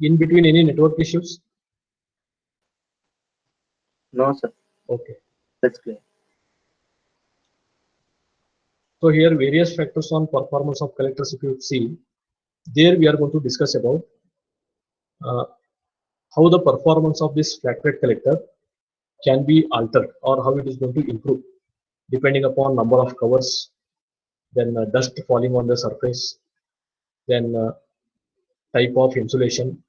In between any network issues? No, sir. Okay. That's clear. So here various factors on performance of collectors if you see. There we are going to discuss about uh, how the performance of this flat rate collector can be altered or how it is going to improve depending upon number of covers, then dust falling on the surface, then type of insulation.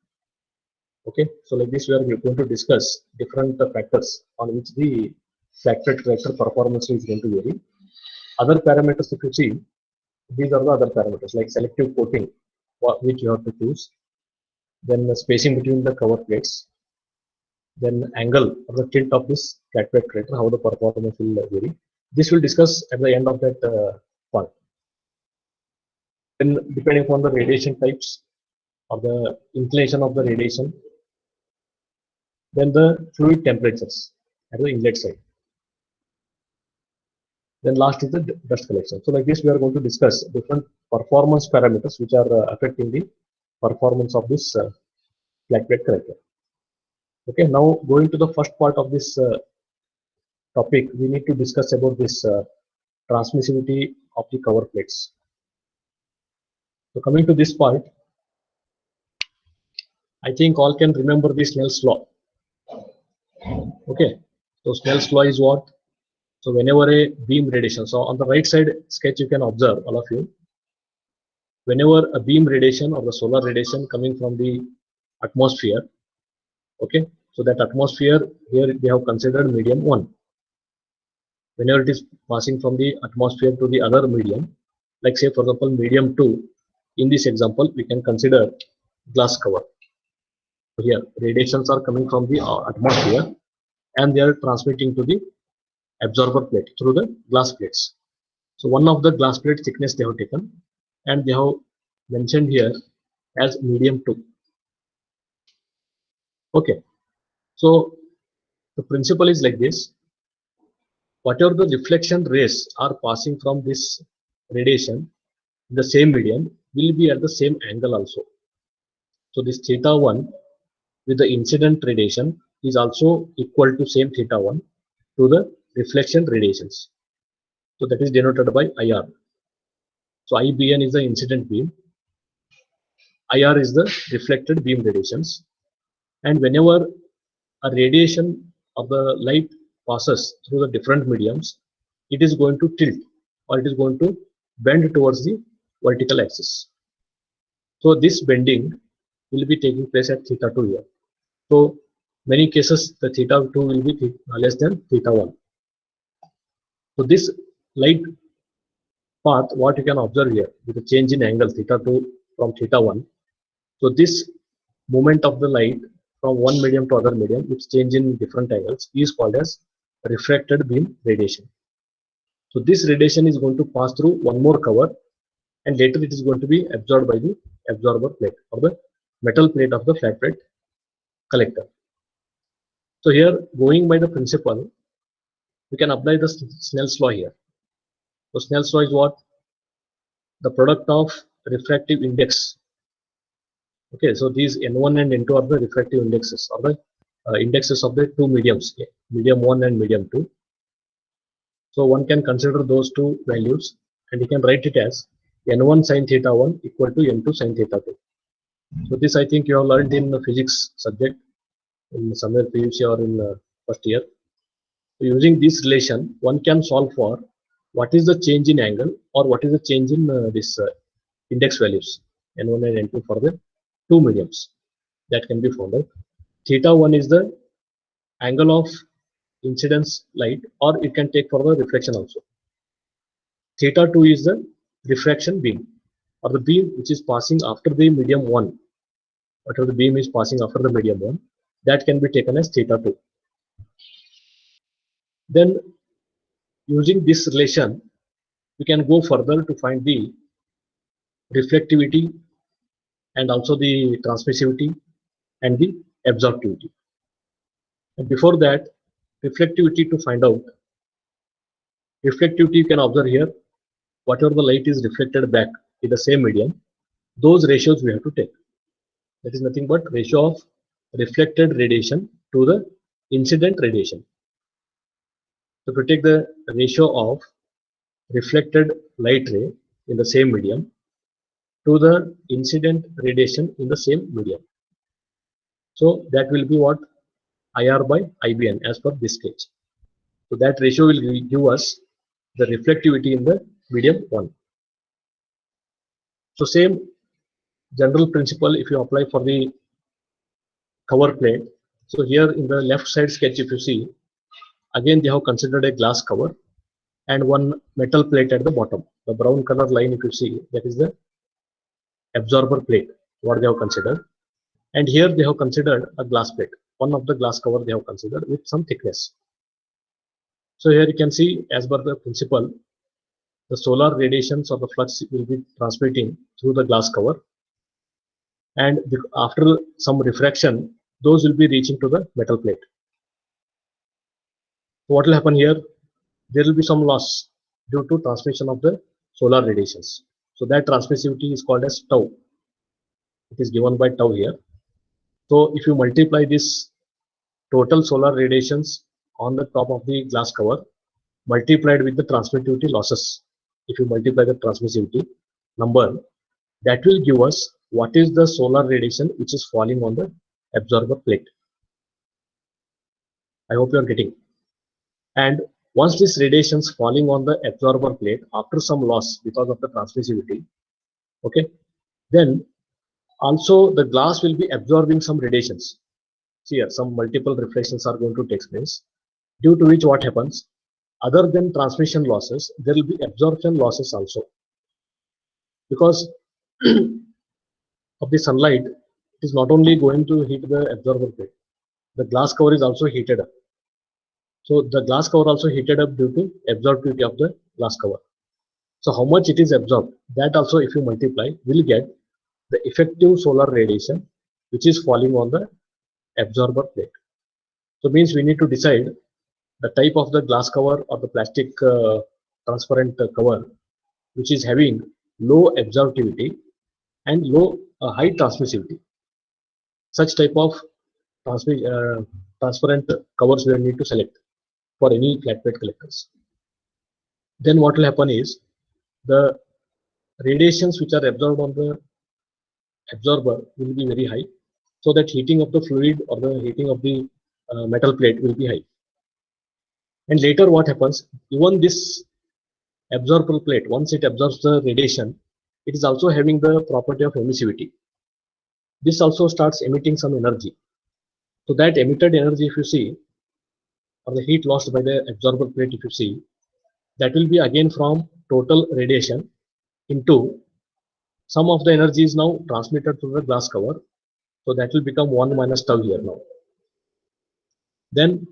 Okay, so like this we are going to discuss different factors on which the flat rate collector performance is going to vary. Other parameters if you see, these are the other parameters like selective coating which you have to choose, then the spacing between the cover plates, then angle or the tilt of this flat rate collector, how the performance will vary. This will discuss at the end of that part. Then depending upon the radiation types or the inclination of the radiation, then the fluid temperatures at the inlet side. Then last is the dust collection. So like this, we are going to discuss different performance parameters which are affecting the performance of this flat rate collector. Okay, now going to the first part of this topic, we need to discuss about this transmissivity of the cover plates. So coming to this part, I think all can remember the Snell's law. Okay, so Snell's law is what? So whenever a beam radiation, so on the right side sketch you can observe all of you, whenever a beam radiation or the solar radiation coming from the atmosphere, okay, so that atmosphere here they have considered medium 1. Whenever it is passing from the atmosphere to the other medium, like say for example medium 2, in this example we can consider glass cover. So here radiations are coming from the atmosphere and they are transmitting to the absorber plate through the glass plates. So one of the glass plate thickness they have taken and they have mentioned here as medium 2. Okay, so the principle is like this: whatever the reflection rays are passing from this radiation in the same medium will be at the same angle also. So this theta 1 with the incident radiation is also equal to same theta 1 to the reflection radiations. So that is denoted by IR. So IBN is the incident beam, IR is the reflected beam radiations, and whenever a radiation of the light passes through the different mediums, it is going to tilt or it is going to bend towards the vertical axis. So this bending will be taking place at theta 2 here. So many cases the theta 2 will be less than theta 1. So this light path, what you can observe here with the change in angle theta 2 from theta 1. So this movement of the light from one medium to other medium, which change in different angles, is called as refracted beam radiation. So this radiation is going to pass through one more cover and later it is going to be absorbed by the absorber plate or the metal plate of the flat rate collector. So here, going by the principle, we can apply the Snell's law here. So Snell's law is what? The product of refractive index. Okay, so these N1 and N2 are the refractive indexes or the indexes of the two mediums, medium 1 and medium 2. So one can consider those two values and you can write it as N1 sin theta 1 equal to N2 sin theta 2. So this I think you have learned in the physics subject in somewhere PUC or in first year. So using this relation, one can solve for what is the change in angle or what is the change in this index values N1 and N2 for the two mediums. That can be found out. Theta 1 is the angle of incidence light, or it can take for the reflection also. Theta 2 is the refraction beam or the beam which is passing after the medium 1. Whatever the beam is passing after the medium 1, that can be taken as theta 2. Then using this relation, we can go further to find the reflectivity and also the transmissivity and the absorptivity. And before that, reflectivity to find out. Reflectivity you can observe here, whatever the light is reflected back in the same medium, those ratios we have to take. That is nothing but ratio of reflected radiation to the incident radiation. So if you take the ratio of reflected light ray in the same medium to the incident radiation in the same medium. So that will be what? IR by IBN as per this case. So that ratio will give us the reflectivity in the medium 1. So same general principle if you apply for the cover plate. So here in the left side sketch if you see, again they have considered a glass cover and one metal plate at the bottom. The brown color line if you see, that is the absorber plate, what they have considered. And here they have considered a glass plate. One of the glass cover they have considered with some thickness. So here you can see, as per the principle, the solar radiations or the flux will be transmitting through the glass cover, and after some refraction, those will be reaching to the metal plate. So what will happen here? There will be some loss due to transmission of the solar radiations. So that transmissivity is called as tau. It is given by tau here. So if you multiply this total solar radiations on the top of the glass cover multiplied with the transmittivity losses, if you multiply the transmissivity number, that will give us what is the solar radiation which is falling on the absorber plate. I hope you are getting. And once this radiation is falling on the absorber plate after some loss because of the transmissivity, okay, then also the glass will be absorbing some radiations. See here, some multiple reflections are going to take place, due to which what happens, other than transmission losses, there will be absorption losses also. Because of the sunlight, it is not only going to hit the absorber plate, the glass cover is also heated up. So the glass cover also heated up due to absorptivity of the glass cover. So how much it is absorbed, that also if you multiply, will get the effective solar radiation which is falling on the absorber plate. So means we need to decide the type of the glass cover or the plastic transparent cover which is having low absorptivity and high transmissivity. Such type of transparent covers we need to select for any flat plate collectors. Then what will happen is the radiations which are absorbed on the absorber will be very high, so that heating of the fluid or the heating of the metal plate will be high. And later what happens, even this absorber plate, once it absorbs the radiation, it is also having the property of emissivity. This also starts emitting some energy. So that emitted energy, if you see, or the heat lost by the absorber plate, if you see, that will be again from total radiation into some of the energy is now transmitted through the glass cover. So that will become 1 minus tau here now. Then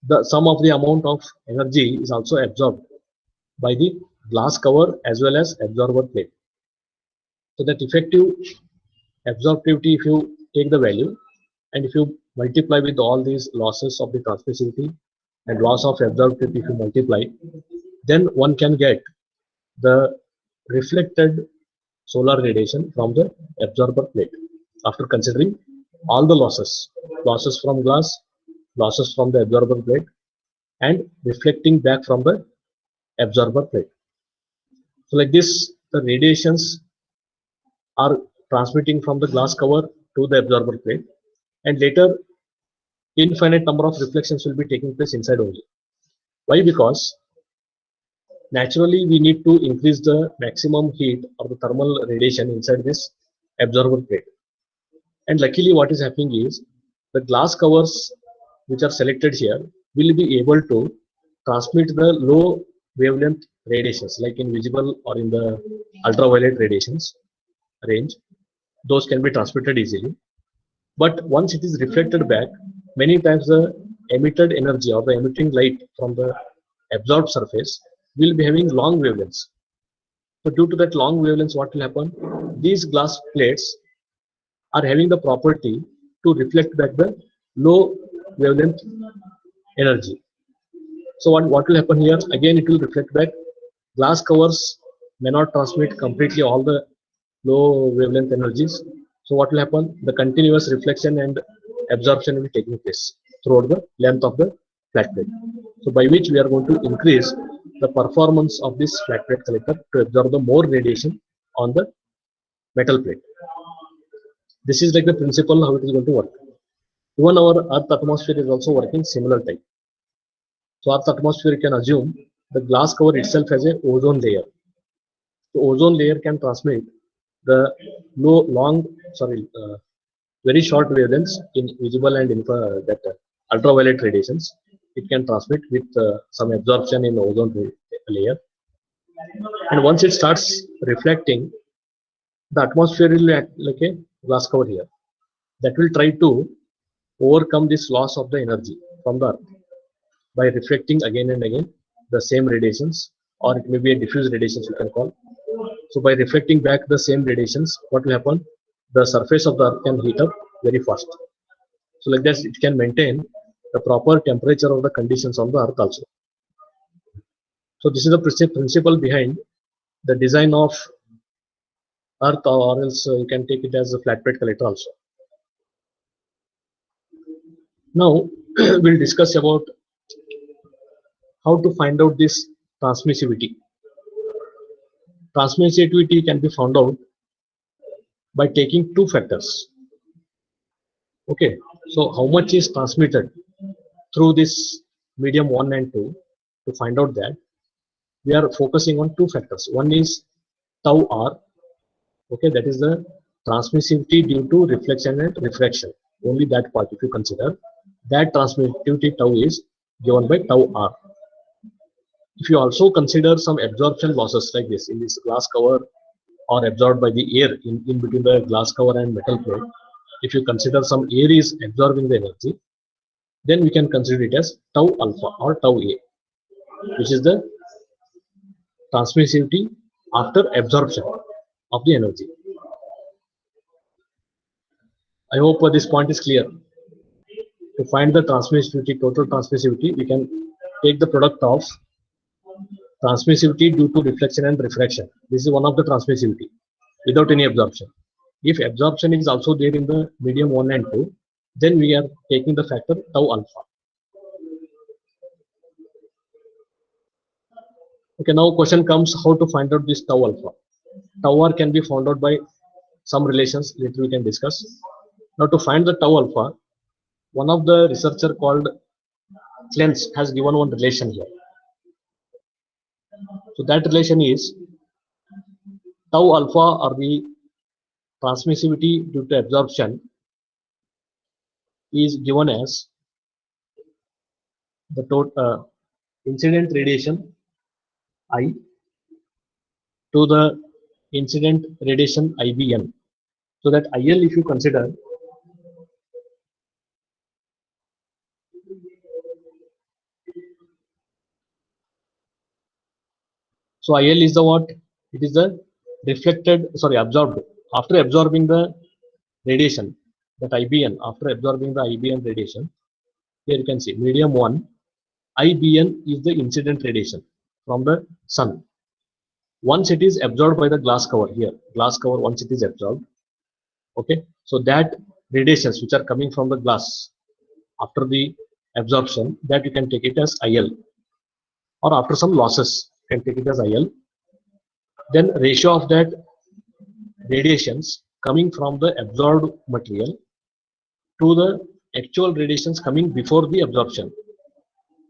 the sum of the amount of energy is also absorbed by the glass cover as well as absorber plate. So that effective absorptivity, if you take the value and if you multiply with all these losses of the transmissivity and loss of absorptivity, if you multiply, then one can get the reflected solar radiation from the absorber plate after considering all the losses from glass, losses from the absorber plate, and reflecting back from the absorber plate. So like this, the radiations are transmitting from the glass cover to the absorber plate, and later infinite number of reflections will be taking place inside only. Why? Because naturally we need to increase the maximum heat or the thermal radiation inside this absorber plate. And luckily what is happening is the glass covers which are selected here will be able to transmit the low wavelength radiations like in visible or in the ultraviolet radiations range. Those can be transmitted easily. But once it is reflected back, many times the emitted energy or the emitting light from the absorbed surface will be having long wavelengths. So due to that long wavelengths, what will happen? These glass plates are having the property to reflect back the low wavelength energy. So what will happen here? Again, it will reflect back. Glass covers may not transmit completely all the low wavelength energies. So what will happen? The continuous reflection and absorption will be taking place throughout the length of the flat plate. So by which we are going to increase the performance of this flat plate collector to absorb the more radiation on the metal plate. This is like the principle how it is going to work. Even our Earth atmosphere is also working similar type. So Earth atmosphere, you can assume the glass cover itself has a ozone layer. The ozone layer can transmit the very short wavelengths in visible and ultraviolet radiations. It can transmit with some absorption in ozone layer, and once it starts reflecting, the atmosphere will act like a glass cover here that will try to overcome this loss of the energy from the earth by reflecting again and again the same radiations, or it may be a diffuse radiations you can call. So by reflecting back the same radiations, what will happen? The surface of the earth can heat up very fast. So like this, it can maintain the proper temperature of the conditions on the earth also. So this is the principle behind the design of earth, or else you can take it as a flat plate collector also. Now we'll discuss about how to find out this transmissivity. Transmissivity can be found out by taking two factors. Okay, so how much is transmitted through this medium 1 and 2? To find out that, we are focusing on two factors. One is tau r, okay, that is the transmissivity due to reflection and refraction. Only that part, if you consider, that transmissivity tau is given by tau r. If you also consider some absorption losses like this in this glass cover, or absorbed by the air in between the glass cover and metal plate, if you consider some air is absorbing the energy, then we can consider it as tau alpha or tau a, which is the transmissivity after absorption of the energy. I hope this point is clear. To find the transmissivity, total transmissivity, we can take the product of transmissivity due to reflection and refraction. This is one of the transmissivity without any absorption. If absorption is also there in the medium 1 and 2, then we are taking the factor tau alpha. Okay, now question comes how to find out this tau alpha. Tau r can be found out by some relations, later we can discuss. Now to find the tau alpha, one of the researcher called Clens has given one relation here. So that relation is tau alpha, or the transmissivity due to absorption, is given as the total incident radiation I to the incident radiation IBN. So that IL, if you consider, so IL is the what? It is the absorbed. After absorbing the radiation, that IBN, after absorbing the IBN radiation, here you can see medium 1, IBN is the incident radiation from the sun. Once it is absorbed by the glass cover here, glass cover, once it is absorbed, okay, so that radiations which are coming from the glass after the absorption, that you can take it as IL, or after some losses you can take it as IL. Then ratio of that radiations coming from the absorbed material to the actual radiations coming before the absorption,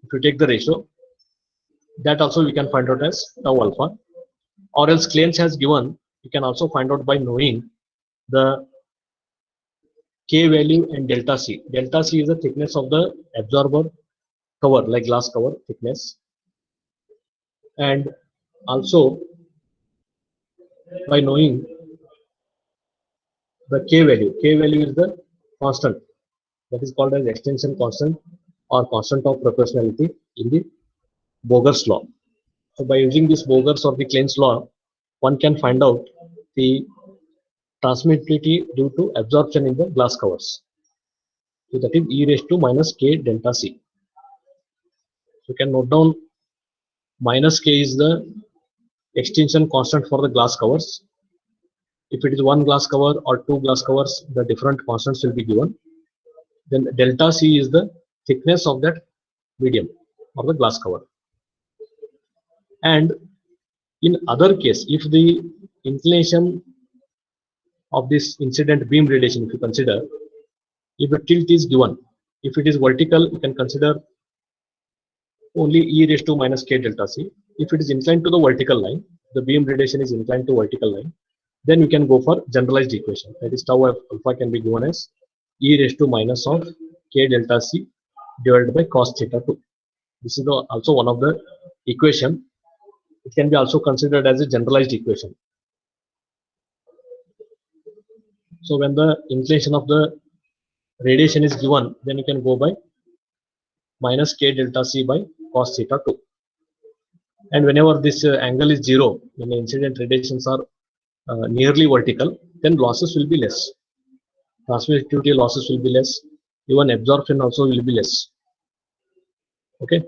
if you take the ratio, that also we can find out as tau alpha. Or else Clens has given, you can also find out by knowing the K value and delta C. Delta C is the thickness of the absorber cover, like glass cover thickness, and also by knowing the K value. K value is the constant, that is called as extension constant or constant of proportionality in the Boger's law. So by using this Boger's or the Clens law, one can find out the transmittivity due to absorption in the glass covers. So that is e raised to minus k delta C. So you can note down minus k is the extinction constant for the glass covers, If it is one glass cover or two glass covers, the different constants will be given. Then delta C is the thickness of that medium or the glass cover. And in other case, if the inclination of this incident beam radiation, if you consider, if the tilt is given, if it is vertical, you can consider only e raised to minus k delta c. If it is inclined to the vertical line, the beam radiation is inclined to vertical line, then you can go for generalized equation. That is tau alpha can be given as e raised to minus of k delta c divided by cos theta 2. This is also one of the equation. It can be also considered as a generalized equation. So when the inclination of the radiation is given, then you can go by minus k delta c by cos theta 2. And whenever this angle is 0, when the incident radiations are nearly vertical, then losses will be less. Transmittivity losses will be less. Even absorption also will be less. Okay.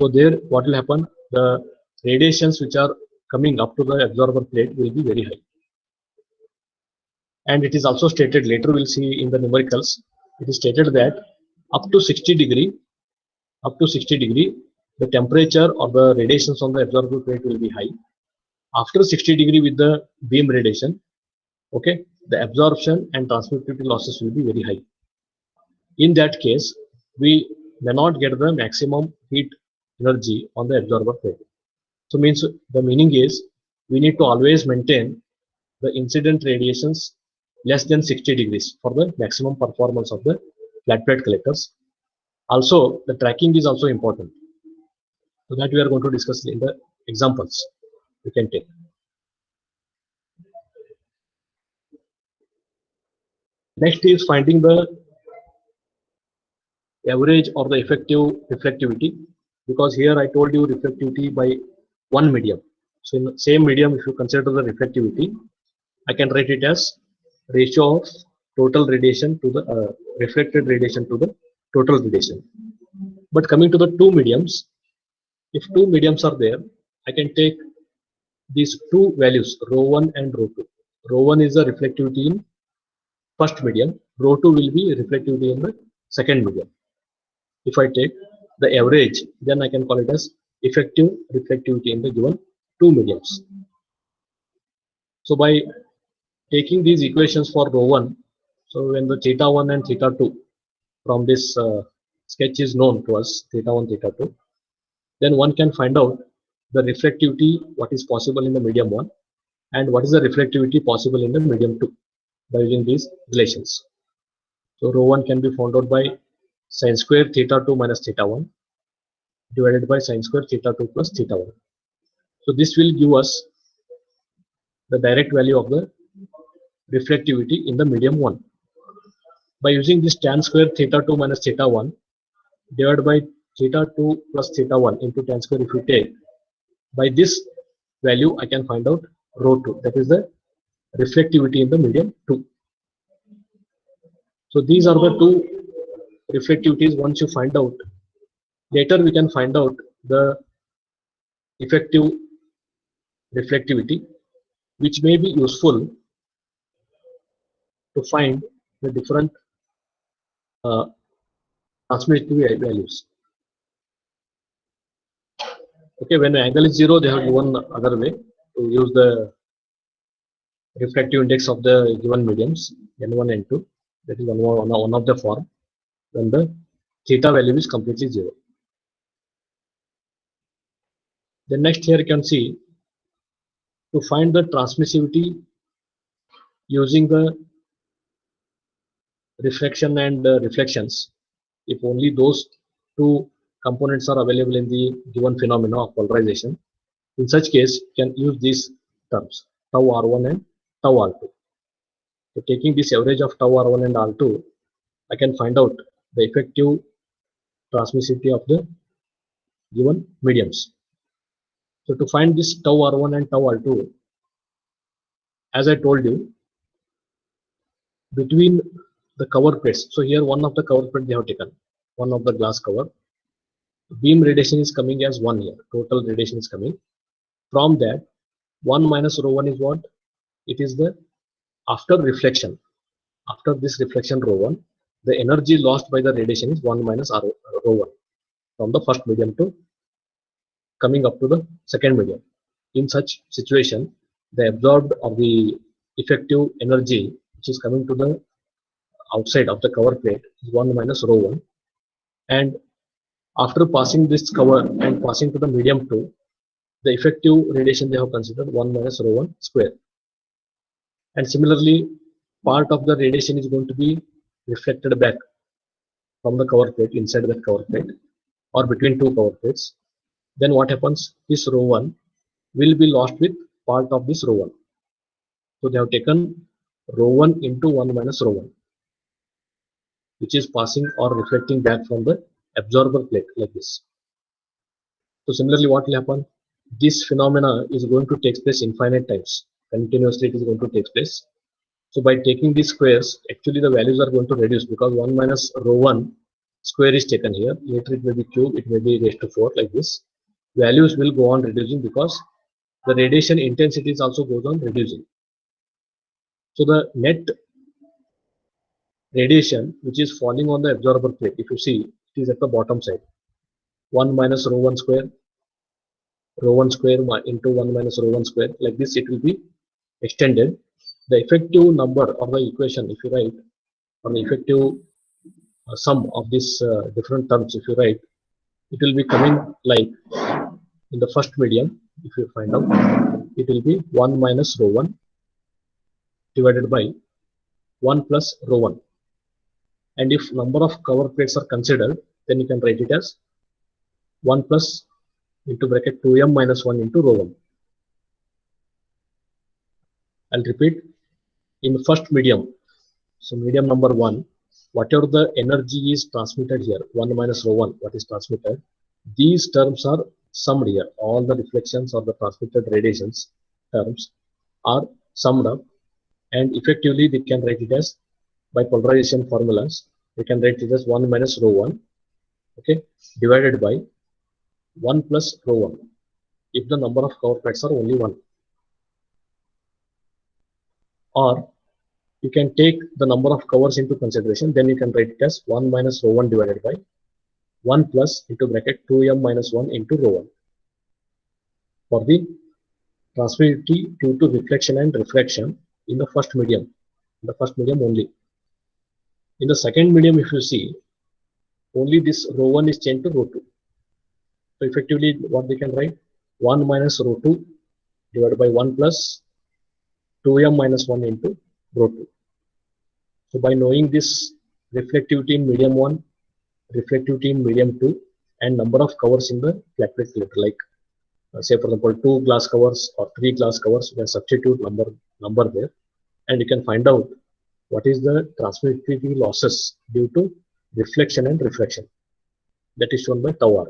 So there, what will happen? The radiations which are coming up to the absorber plate will be very high. And it is also stated, later we'll see in the numericals, it is stated that up to 60 degree, the temperature or the radiations on the absorber plate will be high. After 60 degree with the beam radiation, okay, the absorption and transmittivity losses will be very high. In that case, we may not get the maximum heat energy on the absorber plate. So means the meaning is we need to always maintain the incident radiations less than 60 degrees for the maximum performance of the flat plate collectors. Also, the tracking is also important. So that we are going to discuss in the examples we can take. Next is finding the average or the effective reflectivity, because here I told you reflectivity by one medium. So in the same medium, if you consider the reflectivity, I can write it as ratio of total radiation to the reflected radiation to the total radiation. But coming to the two mediums, if two mediums are there, I can take these two values, rho 1 and rho 2. Rho 1 is the reflectivity in first medium, rho 2 will be reflectivity in the second medium. If I take the average, then I can call it as effective reflectivity in the given two mediums. So by taking these equations for rho 1, so when the theta 1 and theta 2 from this sketch is known to us, theta 1, theta 2, then one can find out the reflectivity, what is possible in the medium 1 and what is the reflectivity possible in the medium 2 by using these relations. So rho 1 can be found out by sin square theta 2 minus theta 1 divided by sin square theta 2 plus theta 1. So this will give us the direct value of the reflectivity in the medium 1. By using this tan square theta 2 minus theta 1 divided by theta 2 plus theta 1 into tan square, if we take, by this value I can find out rho 2, that is the reflectivity in the medium 2. So these are the two reflectivities. Once you find out, later we can find out the effective reflectivity, which may be useful to find the different transmittivity values. Okay, when the angle is 0, they have given other way to use the reflective index of the given mediums n1 and n2. That is one of the form when the theta value is completely 0. Then next here you can see to find the transmissivity using the refraction and reflections. If only those two components are available in the given phenomena of polarization, in such case you can use these terms tau r1 and tau r2. So taking this average of tau r1 and r2, I can find out the effective transmissivity of the given mediums. So to find this tau r1 and tau r2, as I told you, between the cover plates, so here one of the cover plate they have taken, one of the glass cover, beam radiation is coming as 1 here, total radiation is coming. From that, 1 minus rho 1 is what? It is the after reflection, after this reflection rho 1, the energy lost by the radiation is 1 minus rho 1 from the first medium to coming up to the second medium. In such situation, the absorbed or the effective energy which is coming to the outside of the cover plate is 1 minus rho 1, and after passing this cover and passing to the medium 2, the effective radiation they have considered 1 minus rho 1 square. And similarly, part of the radiation is going to be reflected back from the cover plate inside that cover plate or between two cover plates. Then what happens? This rho 1 will be lost with part of this rho 1. So they have taken rho 1 into 1 minus rho 1, which is passing or reflecting back from the absorber plate like this. So similarly, what will happen? This phenomena is going to take place infinite times. Continuously it is going to take place. So by taking these squares, actually the values are going to reduce because 1 minus rho 1 square is taken here. Later it may be cube, it may be raised to 4 like this. Values will go on reducing because the radiation intensity is also goes on reducing. So the net radiation which is falling on the absorber plate, if you see, it is at the bottom side. 1 minus rho 1 square, rho 1 square into 1 minus rho 1 square, like this it will be extended. The effective number of the equation, if you write, or the effective sum of these different terms, if you write, it will be coming like in the first medium, if you find out, it will be 1 minus rho 1 divided by 1 plus rho 1. And if number of cover plates are considered, then you can write it as 1 plus into bracket 2m minus 1 into rho 1. I'll repeat, in first medium, so medium number 1, whatever the energy is transmitted here, 1 minus rho 1, what is transmitted, these terms are summed here. All the reflections or the transmitted radiations terms are summed up, and effectively they can write it as, by polarization formulas, we can write it as 1 minus rho 1, okay, divided by 1 plus rho 1 if the number of cover plates are only 1. Or you can take the number of covers into consideration, then you can write it as 1 minus rho 1 divided by 1 plus into bracket 2m minus 1 into rho 1 for the transmittivity due to reflection and refraction in the first medium, only. In the second medium, if you see, only this rho 1 is changed to rho 2. So effectively what they can write, 1 minus rho 2 divided by 1 plus 2m minus 1 into rho 2. So by knowing this reflectivity in medium 1, reflectivity in medium 2, and number of covers in the flat plate filter, like say for example 2 glass covers or 3 glass covers, you can substitute number there, and you can find out what is the transmittivity losses due to reflection and refraction. That is shown by tau r.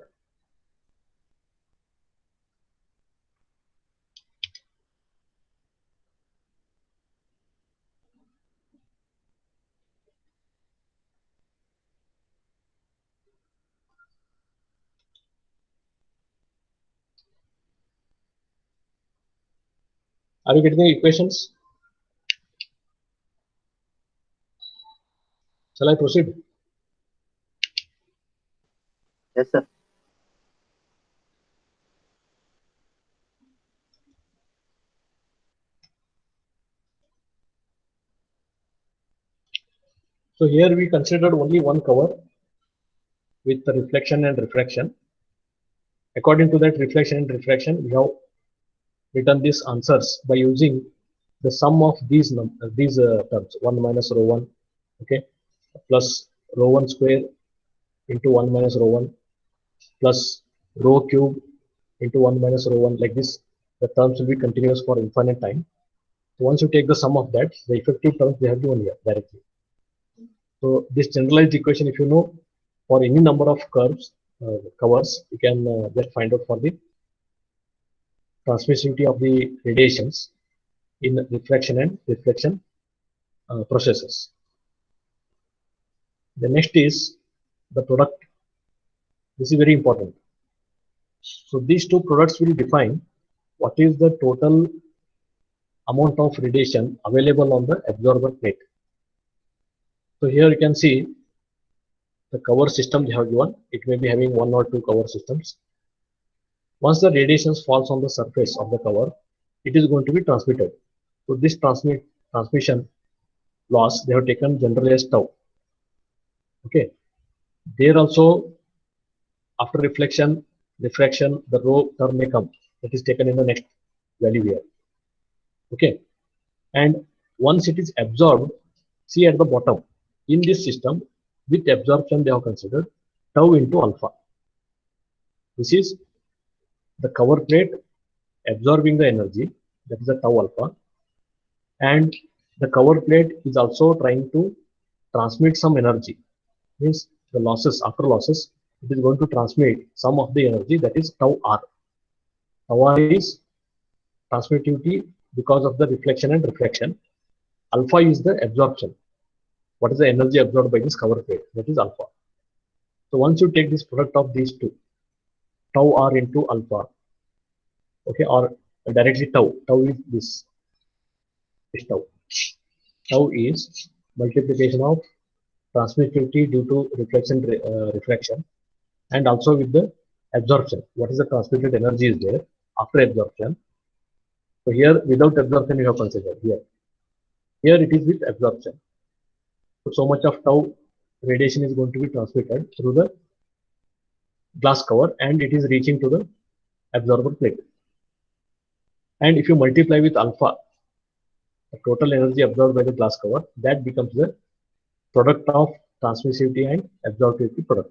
Are you getting the equations? Shall I proceed? Yes, sir. So here we considered only one cover with the reflection and refraction. According to that reflection and refraction, we have written these answers by using the sum of these terms, 1 minus rho 1, okay, plus rho 1 square into 1 minus rho 1 plus rho cube into 1 minus rho 1, like this. The terms will be continuous for infinite time. So once you take the sum of that, the effective terms they have given here directly. So this generalized equation, if you know, for any number of covers, you can just find out for the transmissivity of the radiations in refraction and reflection processes. The next is the product. This is very important. So these two products will define what is the total amount of radiation available on the absorber plate. So here you can see the cover system they have given. It may be having one or two cover systems. Once the radiations falls on the surface of the cover, it is going to be transmitted. So this transmission loss they have taken generally as tau. Okay. There also after refraction, the rho term may come. That is taken in the next value here. Okay. And once it is absorbed, see at the bottom, in this system, with absorption they have considered tau into alpha. This is the cover plate absorbing the energy, that is the tau alpha, and the cover plate is also trying to transmit some energy. Means the losses, after losses, it is going to transmit some of the energy, that is tau r. Tau r is transmittivity because of the reflection and refraction. Alpha is the absorption. What is the energy absorbed by this cover plate? That is alpha. So once you take this product of these two, tau r into alpha, okay, or directly tau. Tau is this tau. Tau is multiplication of transmittivity due to refraction, and also with the absorption. What is the transmitted energy is there after absorption? So here without absorption you have considered here. Here it is with absorption. So much of tau radiation is going to be transmitted through the glass cover and it is reaching to the absorber plate. And if you multiply with alpha, the total energy absorbed by the glass cover, that becomes the product of transmissivity and absorptivity product.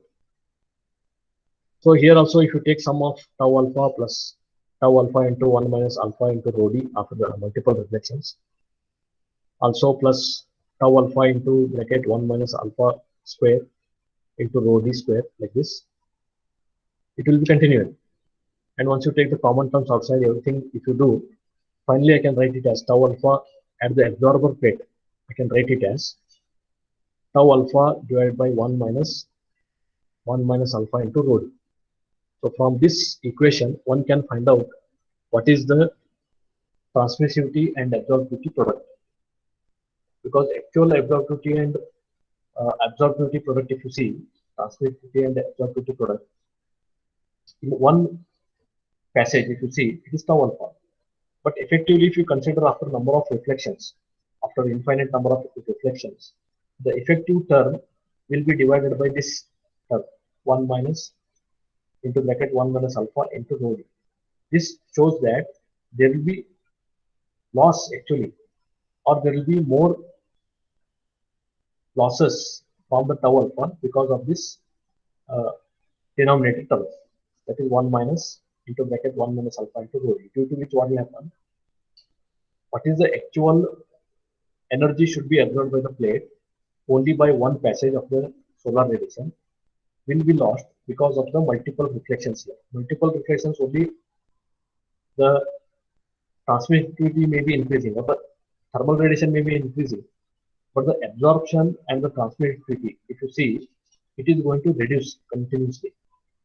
So here also if you take sum of tau alpha plus tau alpha into 1 minus alpha into rho d after the multiple reflections, also plus tau alpha into bracket 1 minus alpha square into rho d square, like this, it will be continuing. And once you take the common terms outside, everything if you do, finally I can write it as tau alpha at the absorber plate. I can write it as tau alpha divided by 1 minus alpha into rho d. So from this equation, one can find out what is the transmissivity and absorptivity product. Because actual absorptivity and absorptivity product, if you see, transmissivity and absorptivity product, in one passage, if you see, it is tau alpha. But effectively, if you consider after number of reflections, after infinite number of reflections, the effective term will be divided by this term, 1 minus into bracket 1 minus alpha into rho d. This shows that there will be loss actually, or there will be more losses from the tau alpha because of this uh, denominator term. That is 1 minus into bracket 1 minus alpha into rho d. Due to which what will happen? What is the actual energy should be absorbed by the plate only by one passage of the solar radiation will be lost because of the multiple reflections here. Multiple reflections only the transmittivity may be increasing or the thermal radiation may be increasing, but the absorption and the transmittivity, if you see, it is going to reduce continuously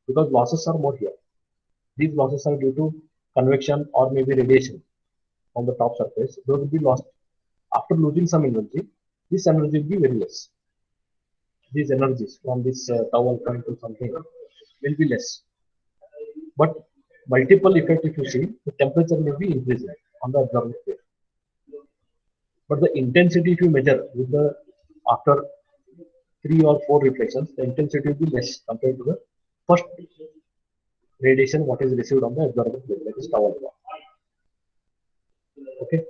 because losses are more here. These losses are due to convection or maybe radiation on the top surface. Those will be lost. After losing some energy, this energy will be very less. These energies from this tau alpha into something will be less. But multiple effect, if you see, the temperature may be increasing on the observed plate. But the intensity, if you measure with the after 3 or 4 reflections, the intensity will be less compared to the first radiation what is received on the observer plate, that is tau alpha. Okay.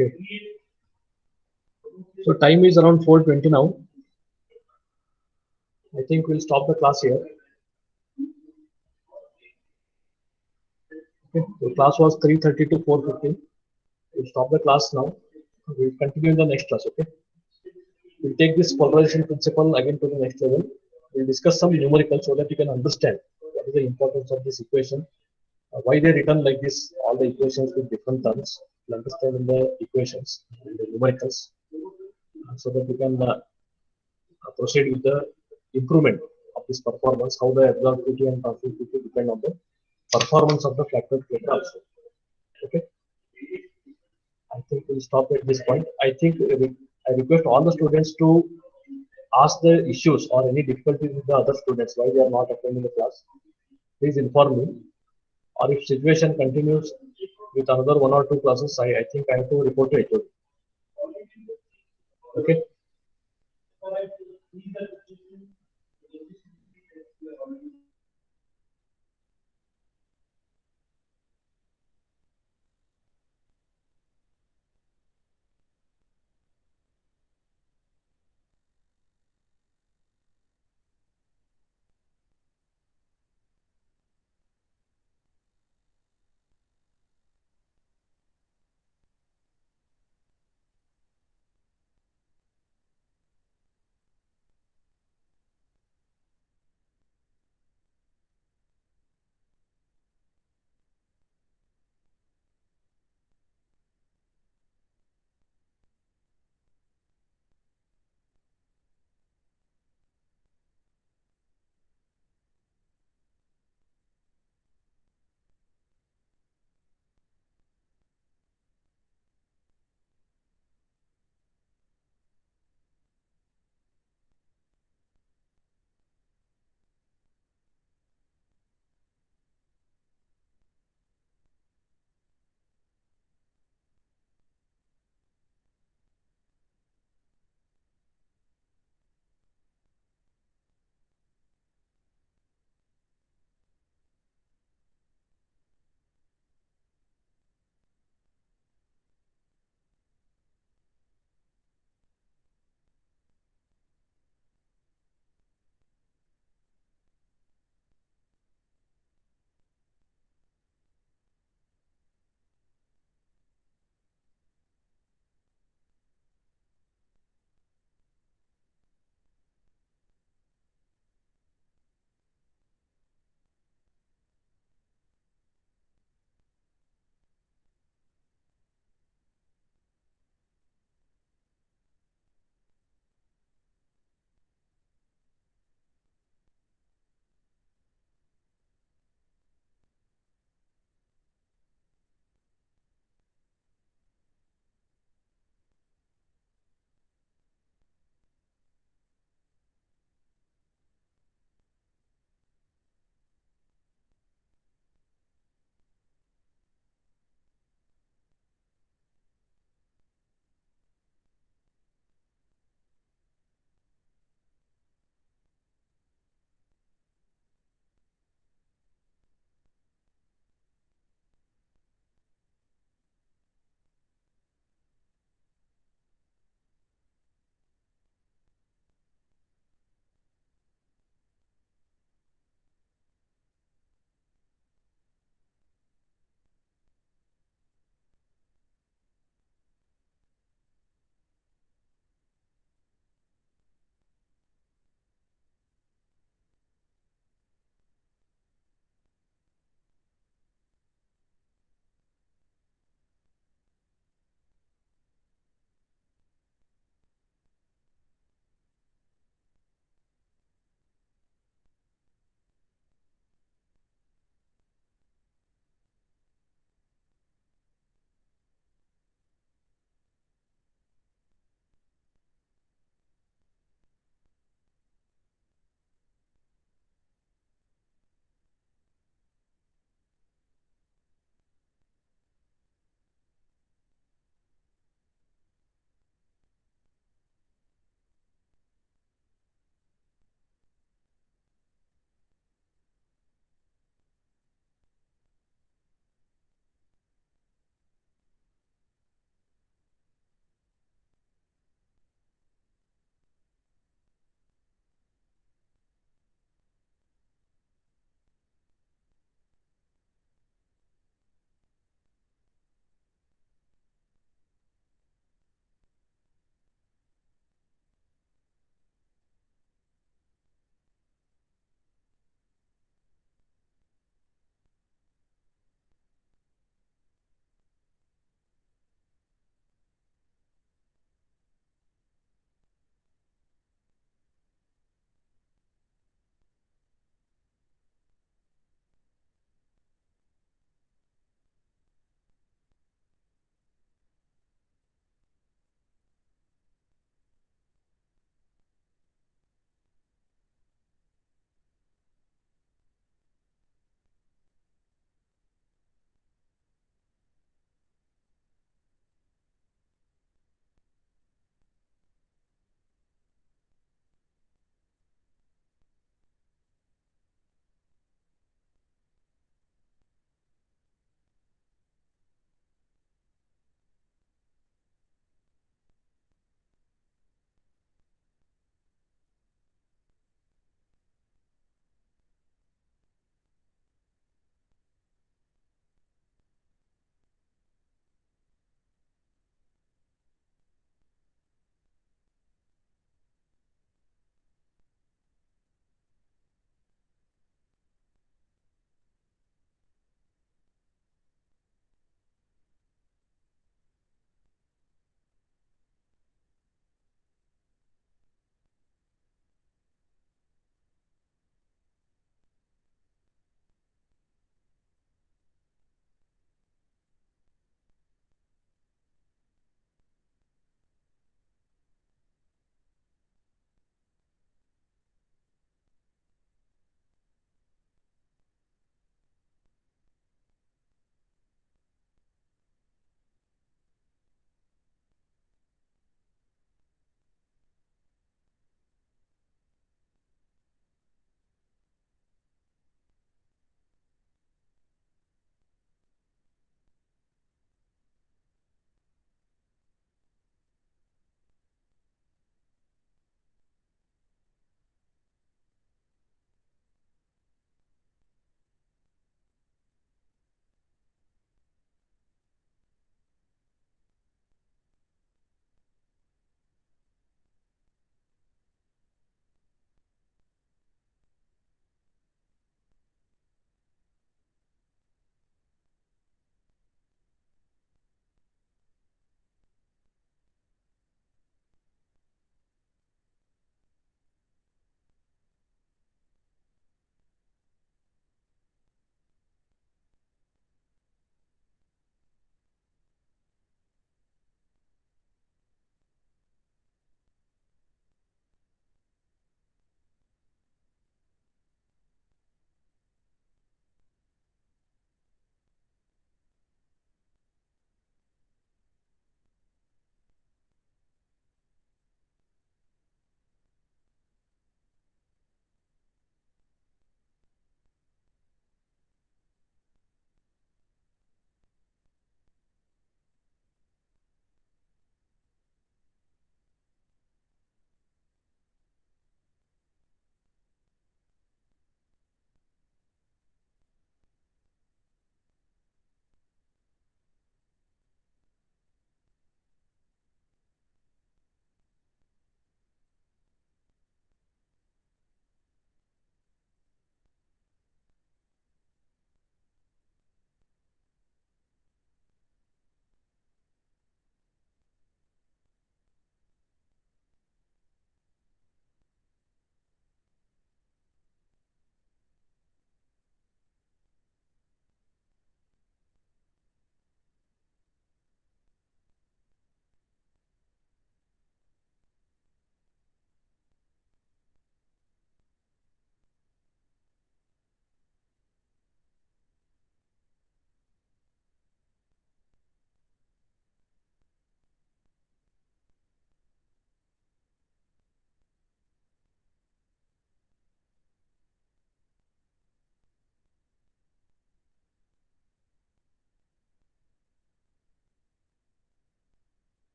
Okay. So time is around 4:20 now. I think we'll stop the class here. Okay. The class was 3:30 to 4:15. We'll stop the class now. We'll continue in the next class. Okay. We'll take this polarization principle again to the next level. We'll discuss some numericals so that you can understand what is the importance of this equation, why they written like this, all the equations with different terms. You'll understand in the equations, in the numericals, so that you can proceed with the improvement of this performance, how the absorptivity and transmittivity depend on the performance of the flat platter also. Okay. I think we'll stop at this point. I think I request all the students to ask the issues or any difficulties with the other students why they are not attending the class. Please inform me. Or if situation continues with another 1 or 2 classes, I think I have to report to HOD. Okay.